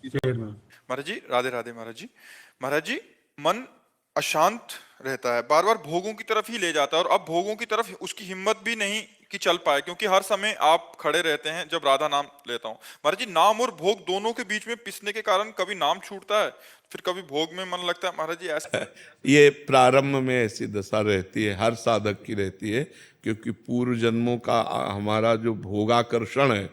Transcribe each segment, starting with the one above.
महाराज जी राधे राधे। महाराज जी मन अशांत रहता है, बार बार भोगों की तरफ ही ले जाता है, और अब भोगों की तरफ उसकी हिम्मत भी नहीं कि चल पाए, क्योंकि हर समय आप खड़े रहते हैं जब राधा नाम लेता हूँ। महाराज जी नाम और भोग दोनों के बीच में पिसने के कारण कभी नाम छूटता है, फिर कभी भोग में मन लगता है। महाराज जी ऐसा ये प्रारंभ में ऐसी दशा रहती है, हर साधक की रहती है, क्योंकि पूर्व जन्मों का हमारा जो भोगाकर्षण है,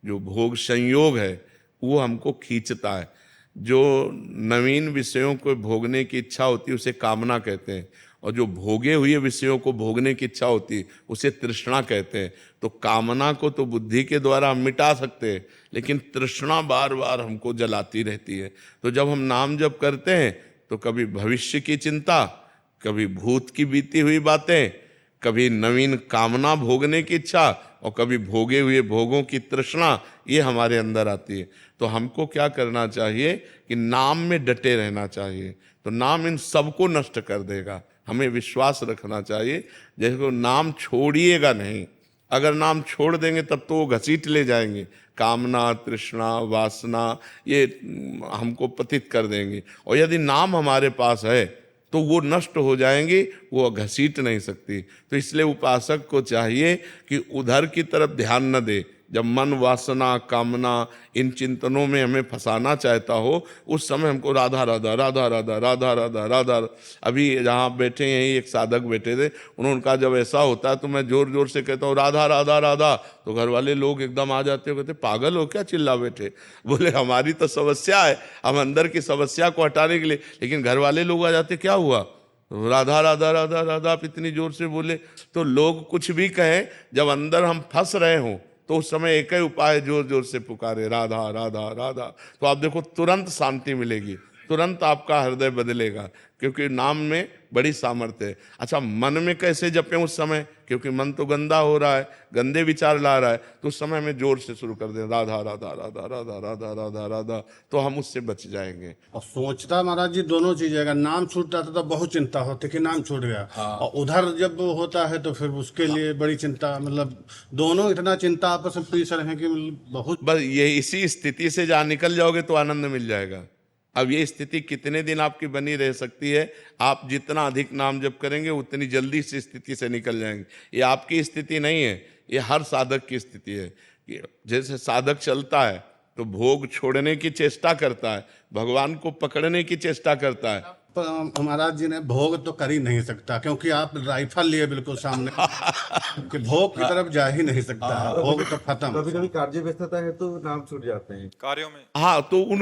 जो भोग संयोग है, वो हमको खींचता है। जो नवीन विषयों को भोगने की इच्छा होती है उसे कामना कहते हैं, और जो भोगे हुए विषयों को भोगने की इच्छा होती है उसे तृष्णा कहते हैं। तो कामना को तो बुद्धि के द्वारा हम मिटा सकते हैं, लेकिन तृष्णा बार बार हमको जलाती रहती है। तो जब हम नाम जप करते हैं तो कभी भविष्य की चिंता, कभी भूत की बीती हुई बातें, कभी नवीन कामना भोगने की इच्छा, और कभी भोगे हुए भोगों की तृष्णा, ये हमारे अंदर आती है। तो हमको क्या करना चाहिए कि नाम में डटे रहना चाहिए। तो नाम इन सबको नष्ट कर देगा, हमें विश्वास रखना चाहिए। जैसे को नाम छोड़िएगा नहीं, अगर नाम छोड़ देंगे तब तो वो घसीट ले जाएंगे, कामना तृष्णा वासना ये हमको पतित कर देंगे। और यदि नाम हमारे पास है तो वो नष्ट हो जाएंगी, वो घसीट नहीं सकती। तो इसलिए उपासक को चाहिए कि उधर की तरफ ध्यान न दे। जब मन वासना कामना इन चिंतनों में हमें फंसाना चाहता हो, उस समय हमको राधा राधा राधा राधा राधा राधा राधा। अभी जहाँ बैठे हैं एक साधक बैठे थे, उन्होंने कहा जब ऐसा होता है तो मैं जोर जोर से कहता हूँ राधा राधा राधा, तो घर वाले लोग एकदम आ जाते हो, कहते पागल हो क्या चिल्ला बैठे। बोले हमारी तो समस्या है, हम अंदर की समस्या को हटाने के लिए, लेकिन घर वाले लोग आ जाते, क्या हुआ राधा राधा राधा राधा आप इतनी जोर से बोले। तो लोग कुछ भी कहें, जब अंदर हम फंस रहे हों तो उस समय एक ही उपाय जोर जोर से पुकारे राधा राधा राधा। तो आप देखो तुरंत शांति मिलेगी, तुरंत आपका हृदय बदलेगा, क्योंकि नाम में बड़ी सामर्थ्य है। अच्छा मन में कैसे जपें उस समय, क्योंकि मन तो गंदा हो रहा है, गंदे विचार ला रहा है, तो उस समय में जोर से शुरू कर दें राधा राधा राधा राधा राधा राधा राधा, तो हम उससे बच जाएंगे। और सोचता महाराज जी दोनों चीजें, अगर नाम छूट जाता तो बहुत चिंता होती कि नाम छूट गया। और उधर जब होता है तो फिर उसके लिए बड़ी चिंता, मतलब दोनों इतना चिंता आपस में पीस रहे हैं कि बहुत। बस ये इसी स्थिति से जहाँ निकल जाओगे तो आनंद मिल जाएगा। अब ये स्थिति कितने दिन आपकी बनी रह सकती है, आप जितना अधिक नाम जप करेंगे उतनी जल्दी से स्थिति से निकल जाएंगे। ये आपकी स्थिति नहीं है, ये हर साधक की स्थिति है। जैसे साधक चलता है तो भोग छोड़ने की चेष्टा करता है, भगवान को पकड़ने की चेष्टा करता है। महाराज जी ने भोग तो कर ही नहीं सकता, क्योंकि आप राइफल लिए बिल्कुल सामने कि भोग की तरफ जा ही नहीं सकता, भोग तो खत्म। कभी कभी कार्य व्यस्तता है तो नाम छूट जाते हैं कार्यों में। हाँ, तो उन